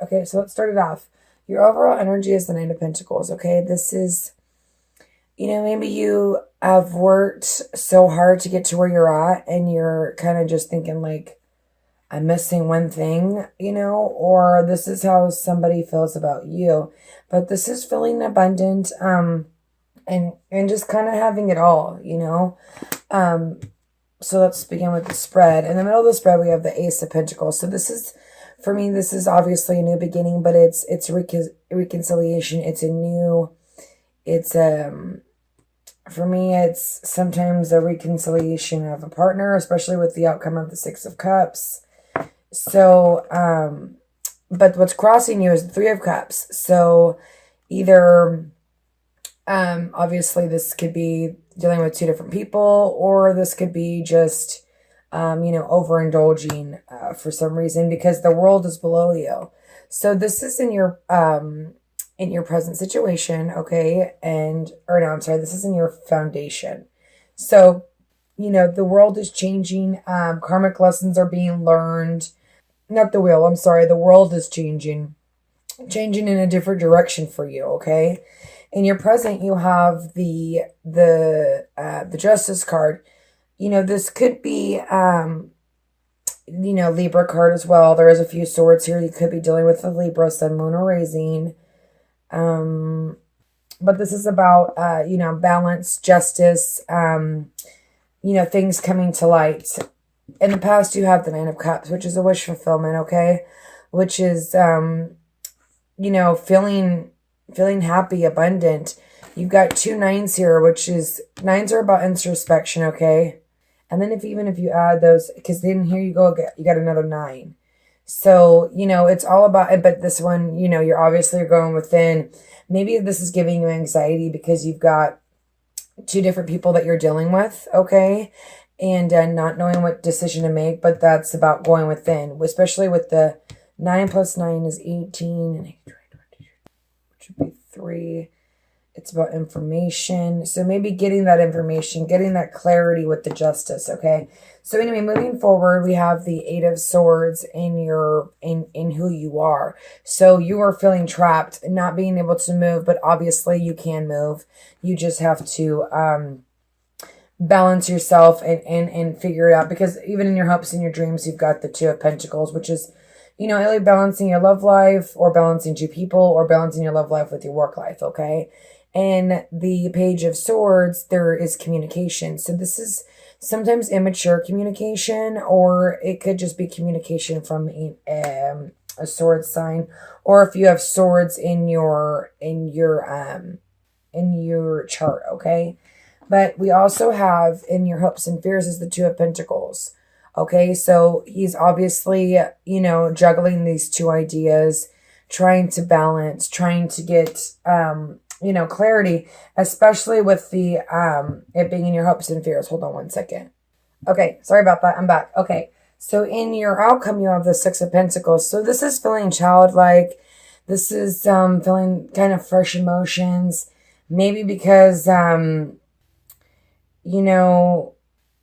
Okay, so let's start it off. Your overall energy is the Nine of Pentacles, okay? This is, maybe you have worked so hard to get to where you're at and you're kind of just thinking like, I'm missing one thing, or this is how somebody feels about you. But this is feeling abundant, and just kind of having it all, So let's begin with the spread. In the middle of the spread, we have the Ace of Pentacles. So this is, for me, this is obviously a new beginning, but it's reconciliation. For me, it's sometimes a reconciliation of a partner, especially with the outcome of the Six of Cups. So, but what's crossing you is the Three of Cups. So either, obviously this could be dealing with two different people, or this could be just, overindulging, for some reason, because the world is below you. So this is in your present situation. Okay. This is in your foundation. So, the world is changing. Karmic lessons are being learned. Not the wheel. I'm sorry. The world is changing in a different direction for you. Okay. In your present, you have the Justice card. This could be, Libra card as well. There is a few swords here. You could be dealing with the Libra, Sun, Moon, or Rising. But this is about, balance, justice, things coming to light. In the past, you have the Nine of Cups, which is a wish fulfillment, okay? Which is, feeling happy, abundant. You've got two nines here, nines are about introspection, okay? And then if you add those, because then here you got another 9. So, it's all about, but this one, you're obviously going within. Maybe this is giving you anxiety because you've got two different people that you're dealing with, okay? And not knowing what decision to make, but that's about going within, especially with the 9 plus 9 is 18, and 8, 22, which would be 3. It's about information. So maybe getting that information, getting that clarity with the Justice, okay? So anyway, moving forward, we have the 8 of Swords in who you are. So you are feeling trapped, not being able to move, but obviously you can move. You just have to balance yourself and figure it out, because even in your hopes and your dreams, you've got the 2 of Pentacles, which is, either balancing your love life or balancing two people or balancing your love life with your work life, okay? And the Page of Swords, there is communication. So this is sometimes immature communication, or it could just be communication from a sword sign, or if you have swords in your chart, okay? But we also have in your hopes and fears is the 2 of Pentacles. Okay, so he's obviously, juggling these two ideas, trying to balance, trying to get, clarity, especially with the, it being in your hopes and fears. Hold on one second. Okay, sorry about that. I'm back. Okay, so in your outcome, you have the 6 of Pentacles. So this is feeling childlike. This is feeling kind of fresh emotions. Maybe because, you've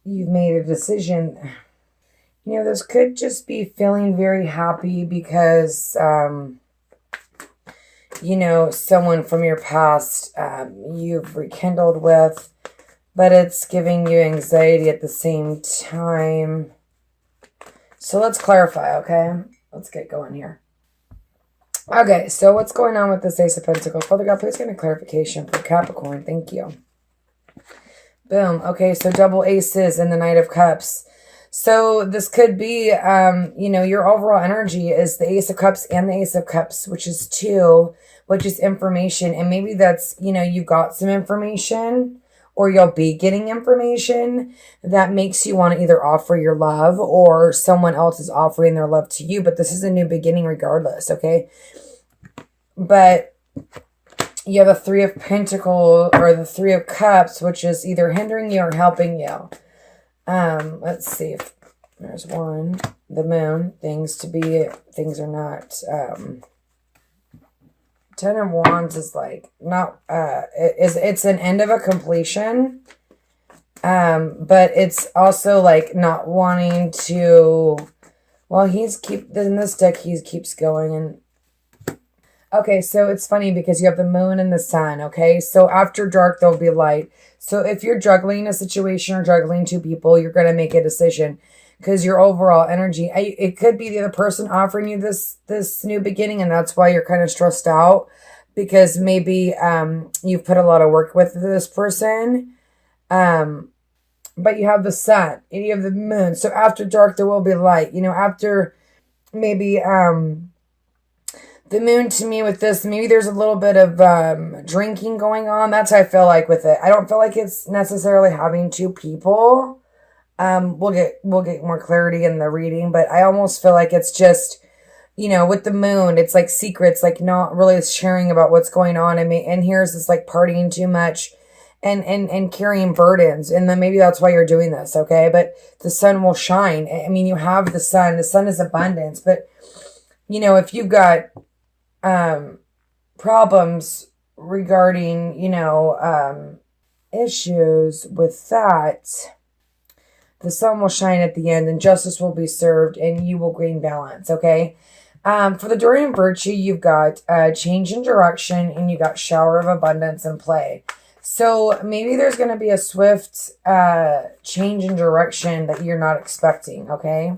made a decision. This could just be feeling very happy because, someone from your past you've rekindled with, but it's giving you anxiety at the same time. So let's clarify, okay? Let's get going here. Okay, so what's going on with this Ace of Pentacles? Father God, please give me clarification for Capricorn. Thank you. Boom. Okay, so double aces and the Knight of Cups. So this could be, your overall energy is the Ace of Cups and the Ace of Cups, which is 2, which is information. And maybe that's, you got some information, or you'll be getting information that makes you want to either offer your love, or someone else is offering their love to you. But this is a new beginning regardless, okay? But you have a 3 of Pentacles or the 3 of Cups, which is either hindering you or helping you. Let's see if there's one. The Moon. Things are not, 10 of Wands is like, not, it's an end of a completion. But it's also like not wanting to, well, in this deck, he keeps going, and Okay, so it's funny because you have the moon and the sun, okay? So after dark, there'll be light. So if you're juggling a situation or juggling two people, you're going to make a decision because your overall energy, it could be the other person offering you this new beginning, and that's why you're kind of stressed out because maybe you've put a lot of work with this person. But you have the sun and you have the moon. So after dark, there will be light. After maybe the moon to me with this, maybe there's a little bit of drinking going on. That's how I feel like with it. I don't feel like it's necessarily having two people. We'll get more clarity in the reading, but I almost feel like it's just, with the moon, it's like secrets, like not really sharing about what's going on. And here's this like partying too much and carrying burdens. And then maybe that's why you're doing this. Okay. But the sun will shine. I mean, you have the sun is abundance, but if you've got, problems regarding, issues with that, the sun will shine at the end and justice will be served and you will gain balance. Okay. For the Dorian virtue, you've got change in direction and you got shower of abundance and play. So maybe there's going to be a swift change in direction that you're not expecting. Okay.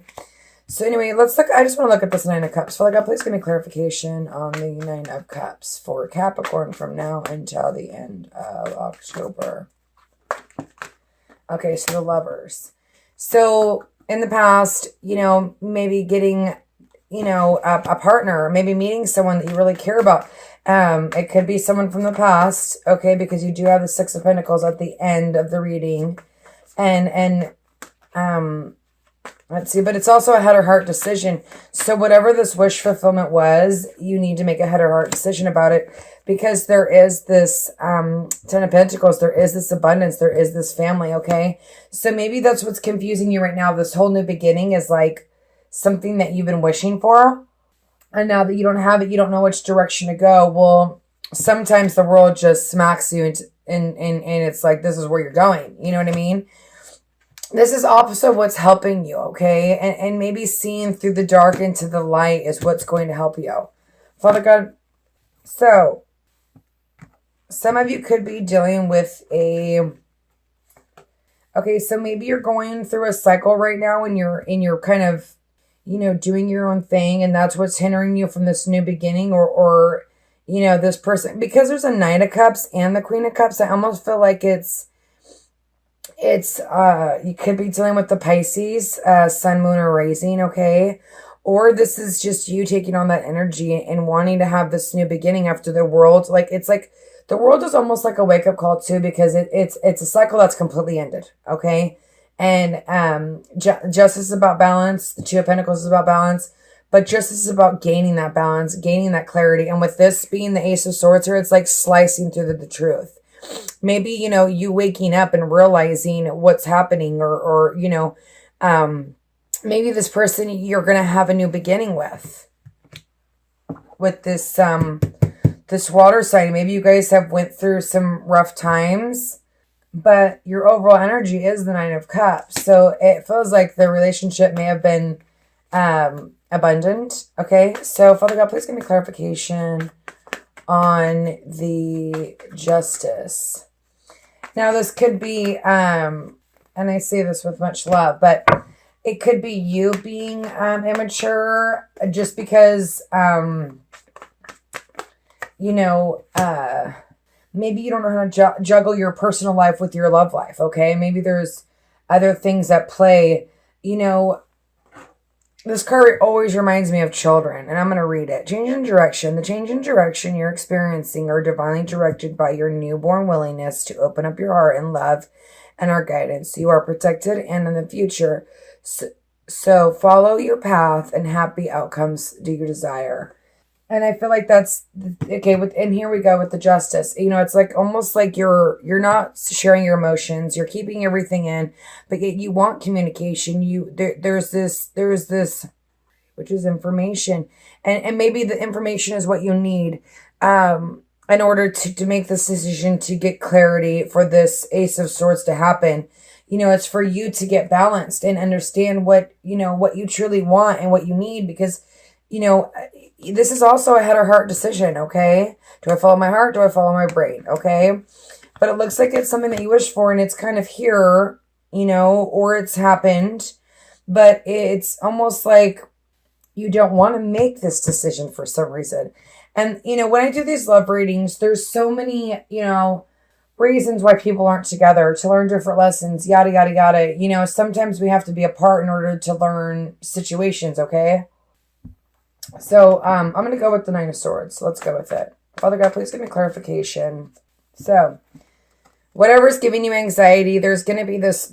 So anyway, let's look. I just want to look at this Nine of Cups. Father God, please give me clarification on the Nine of Cups for Capricorn from now until the end of October. Okay, so the Lovers. So in the past, maybe getting, a partner, maybe meeting someone that you really care about. It could be someone from the past, okay, because you do have the Six of Pentacles at the end of the reading. And let's see, but it's also a head or heart decision. So whatever this wish fulfillment was, you need to make a head or heart decision about it because there is this Ten of Pentacles, there is this abundance, there is this family, okay? So maybe that's what's confusing you right now. This whole new beginning is like something that you've been wishing for. And now that you don't have it, you don't know which direction to go. Well, sometimes the world just smacks you and it's like, this is where you're going. You know what I mean? This is also what's helping you, okay? And maybe seeing through the dark into the light is what's going to help you. Father God, so some of you could be dealing with okay, so maybe you're going through a cycle right now and you're kind of, doing your own thing and that's what's hindering you from this new beginning or this person. Because there's a Knight of Cups and the Queen of Cups, I almost feel like it's you could be dealing with the Pisces, sun, moon, or rising, okay? Or this is just you taking on that energy and wanting to have this new beginning after the world. Like, it's like, the world is almost like a wake-up call too, because it's a cycle that's completely ended, okay? And justice is about balance. The Two of Pentacles is about balance. But justice is about gaining that balance, gaining that clarity. And with this being the Ace of Swords here, it's like slicing through the truth. Maybe, you waking up and realizing what's happening or maybe this person you're going to have a new beginning with this, this water sign. Maybe you guys have went through some rough times, but your overall energy is the Nine of Cups. So it feels like the relationship may have been, abundant. Okay. So Father God, please give me clarification on the Justice. Now this could be, and I say this with much love, but it could be you being immature just because, maybe you don't know how to juggle your personal life with your love life, okay? Maybe there's other things at play. This card always reminds me of children, and I'm going to read it. Change in direction. The change in direction you're experiencing are divinely directed by your newborn willingness to open up your heart and love and our guidance. You are protected and in the future. So follow your path and happy outcomes do you desire. And I feel like that's okay. And here we go with the Justice. It's like almost like you're not sharing your emotions. You're keeping everything in, but yet you want communication. There's this, which is information, and maybe the information is what you need, in order to make this decision to get clarity for this Ace of Swords to happen. It's for you to get balanced and understand what you truly want and what you need, because, this is also a head or heart decision, okay? Do I follow my heart? Do I follow my brain? Okay? But it looks like it's something that you wish for, and it's kind of here, you know, or it's happened. But it's almost like you don't want to make this decision for some reason. And, you know, when I do these love readings, there's so many, you know, reasons why people aren't together, to learn different lessons, yada, yada, yada. You know, sometimes we have to be apart in order to learn situations, okay? So, I'm going to go with the Nine of Swords. Let's go with it. Father God, please give me clarification. So, whatever's giving you anxiety, there's going to be this,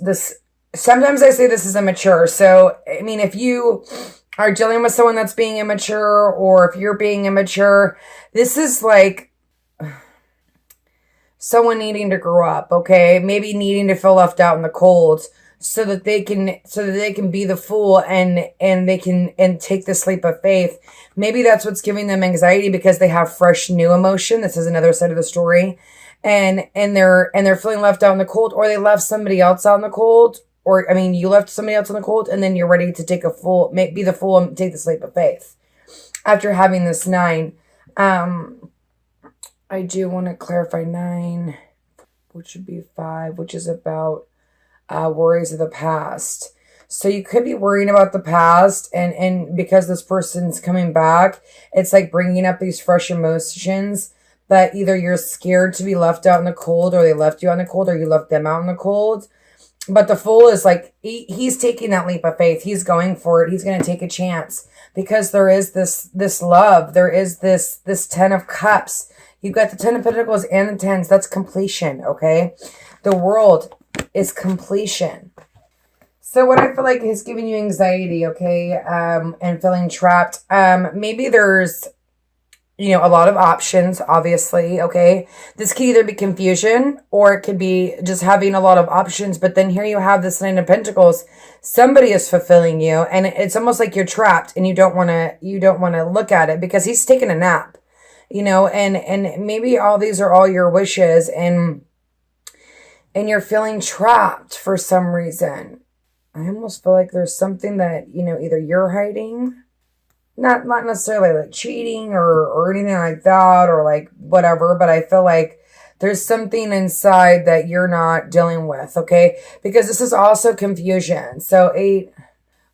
sometimes I say this is immature. So, I mean, if you are dealing with someone that's being immature, or if you're being immature, this is like someone needing to grow up, okay? Maybe needing to feel left out in the cold so that they can be the fool and they can take this leap of faith. Maybe that's what's giving them anxiety, because they have fresh new emotion. This is another side of the story. And they're feeling left out in the cold, or they left somebody else out in the cold. Or, I mean, you left somebody else in the cold, and then you're ready to take be the fool and take this leap of faith. After having this 9, I do want to clarify 9, which would be 5, which is about worries of the past. So you could be worrying about the past, and because this person's coming back, it's like bringing up these fresh emotions. But either you're scared to be left out in the cold, or they left you on the cold, or you left them out in the cold. But the Fool is like, he's taking that leap of faith. He's going for it. He's going to take a chance, because there is this love. There is this 10 of Cups. You've got the 10 of Pentacles and the 10s. That's completion, okay? The World is completion. So what I feel like is giving you anxiety, okay, and feeling trapped, maybe there's, you know, a lot of options, obviously, okay? This could either be confusion, or it could be just having a lot of options. But then here you have this 9 of Pentacles. Somebody is fulfilling you, and it's almost like you're trapped, and you don't want to look at it, because he's taking a nap, you know, and maybe all these are all your wishes, and you're feeling trapped for some reason. I almost feel like there's something that, you know, either you're hiding, not necessarily like cheating or anything like that, or like whatever, but I feel like there's something inside that you're not dealing with, okay? Because this is also confusion. So 8,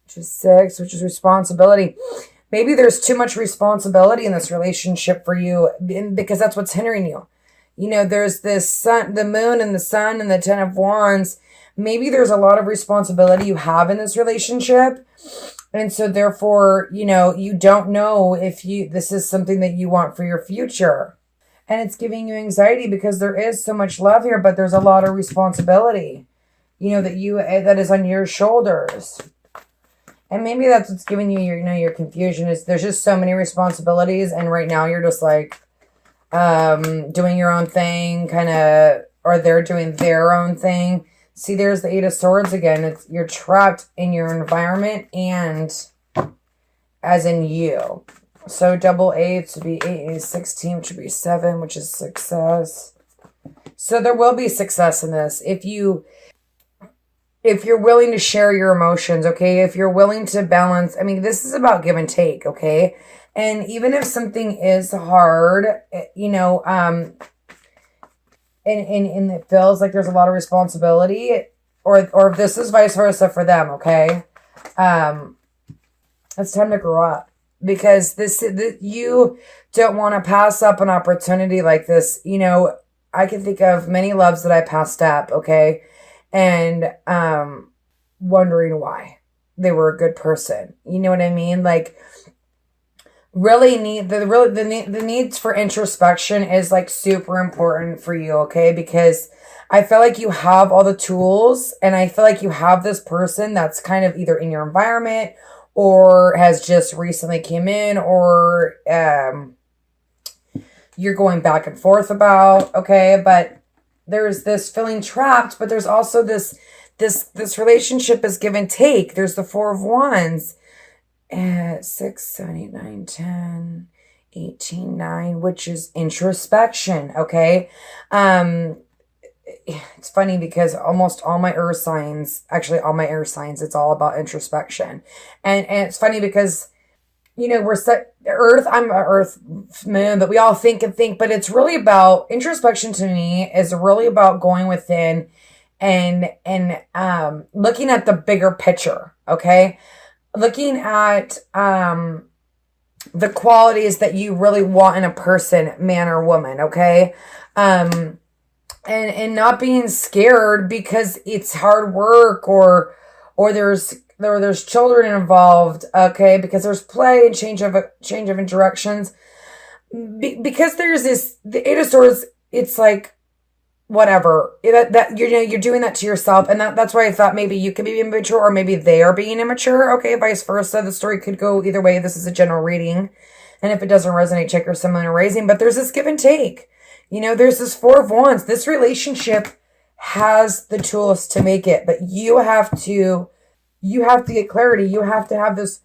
which is 6, which is responsibility. Maybe there's too much responsibility in this relationship for you, because that's what's hindering you. You know, there's this sun, the moon and the sun and the 10 of Wands. Maybe there's a lot of responsibility you have in this relationship. And so therefore, you know, you don't know if this is something that you want for your future. And it's giving you anxiety, because there is so much love here, but there's a lot of responsibility, you know, that is on your shoulders. And maybe that's what's giving you your confusion, is there's just so many responsibilities. And right now you're just like, doing your own thing, kind of, or they're doing their own thing. See, there's the 8 of Swords again. You're trapped in your environment, and as in you. So double 8 would be 8 is 16, which would be 7, which is success. So there will be success in this. If you're willing to share your emotions, okay? If you're willing to balance, I mean, this is about give and take, okay? And even if something is hard, you know, and it feels like there's a lot of responsibility, or if this is vice versa for them, okay? It's time to grow up, because you don't want to pass up an opportunity like this. You know, I can think of many loves that I passed up, okay? And wondering why they were a good person. You know what I mean? Like, really the needs for introspection is like super important for you, okay? Because I feel like you have all the tools, and I feel like you have this person that's kind of either in your environment, or has just recently came in, or you're going back and forth about, okay? But there's this feeling trapped, but there's also this relationship is give and take. There's the 4 of Wands. 6, 7, 8, 9, 10, 18, 9, which is introspection, okay? It's funny, because almost all my earth signs, it's all about introspection. And it's funny because, you know, Earth, I'm an Earth moon, but we all think and think, but it's really about introspection. To me is really about going within and looking at the bigger picture. Okay. Looking at the qualities that you really want in a person, man or woman. Okay. And not being scared because it's hard work or there's children involved, okay, because there's play and change of directions. Because there's the Eight of Swords, it's like whatever that you're doing that to yourself, and that's why I thought maybe you could be immature or maybe they are being immature. Okay, vice versa. The story could go either way. This is a general reading, and if it doesn't resonate, check your sun, moon, and rising. But there's this give and take. There's this Four of Wands. This relationship has the tools to make it, but you have to get clarity. You have to have this,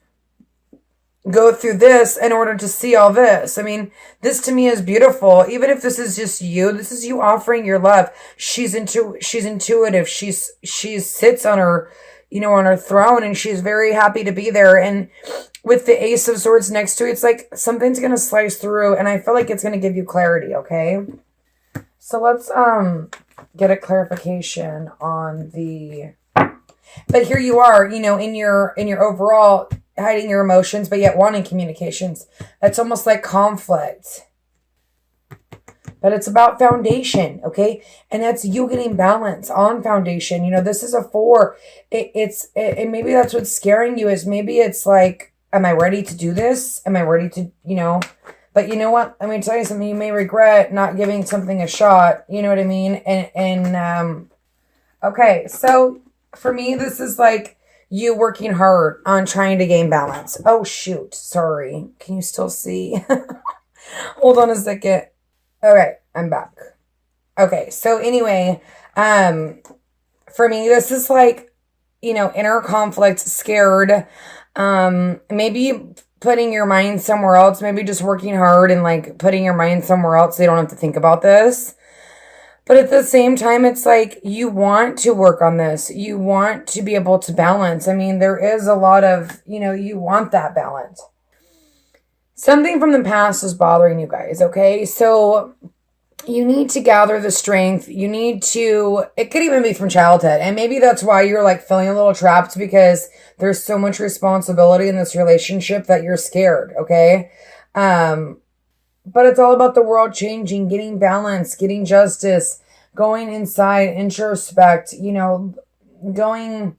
go through this in order to see all this. I mean, this to me is beautiful. Even if this is just you, this is you offering your love. She's intuitive. She sits on her, on her throne, and she's very happy to be there. And with the Ace of Swords next to it, it's like something's going to slice through, and I feel like it's going to give you clarity. Okay. So let's, get a clarification on but here you are, in your overall hiding your emotions, but yet wanting communications. That's almost like conflict. But it's about foundation, okay? And that's you getting balance on foundation. This is a 4. And maybe that's what's scaring you, is maybe it's like, am I ready to do this? Am I ready to, But you know what? Let me tell you something. You may regret not giving something a shot. You know what I mean? Okay, so for me, this is like you working hard on trying to gain balance. Oh, shoot. Sorry. Can you still see? Hold on a second. Okay, I'm back. Okay, so anyway, for me, this is like, inner conflict, scared. Maybe putting your mind somewhere else, maybe just working hard and like putting your mind somewhere else so you don't have to think about this. But at the same time, it's like you want to work on this. You want to be able to balance. I mean, there is a lot of, you want that balance. Something from the past is bothering you guys, okay? So you need to gather the strength. You need to, it could even be from childhood. And maybe that's why you're like feeling a little trapped, because there's so much responsibility in this relationship that you're scared, okay? But it's all about the world changing, getting balance, getting justice, going inside, introspect, going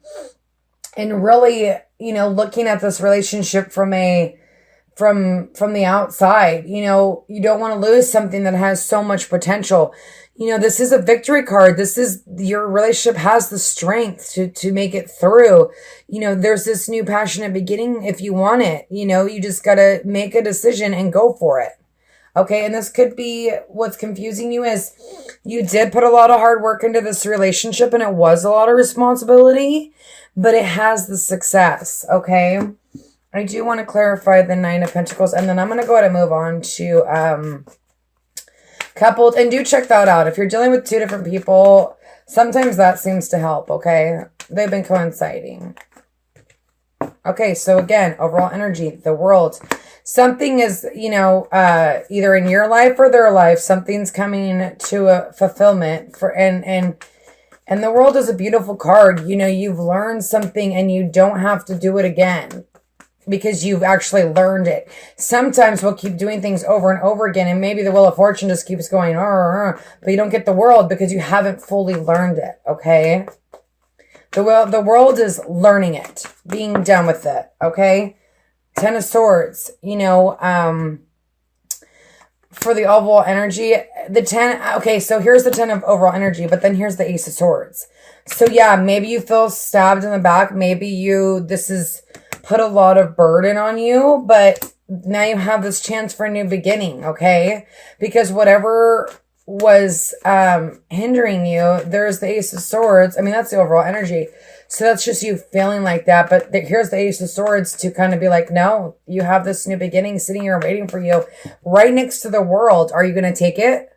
and really, looking at this relationship from the outside. You don't want to lose something that has so much potential. This is a victory card. This is, your relationship has the strength to make it through. There's this new passionate beginning if you want it. You just got to make a decision and go for it. Okay, and this could be what's confusing you is you did put a lot of hard work into this relationship and it was a lot of responsibility, but it has the success, okay? I do want to clarify the 9 of Pentacles, and then I'm going to go ahead and move on to coupled. And do check that out. If you're dealing with 2 different people, sometimes that seems to help, okay? They've been coinciding. Okay, so again, overall energy, the world. Something is, either in your life or their life, something's coming to a fulfillment and the world is a beautiful card. You've learned something and you don't have to do it again because you've actually learned it. Sometimes we'll keep doing things over and over again, and maybe the wheel of fortune just keeps going, but you don't get the world because you haven't fully learned it, okay? The world is learning it, being done with it, okay? 10 of Swords, for the overall energy, the 10, okay, so here's the 10 of overall energy, but then here's the Ace of Swords. So yeah, maybe you feel stabbed in the back. Maybe this is put a lot of burden on you, but now you have this chance for a new beginning, okay? Because whatever was hindering you, there's the Ace of Swords. I mean, that's the overall energy. So that's just you feeling like that. But here's the Ace of Swords to kind of be like, no, you have this new beginning sitting here waiting for you right next to the world. Are you going to take it?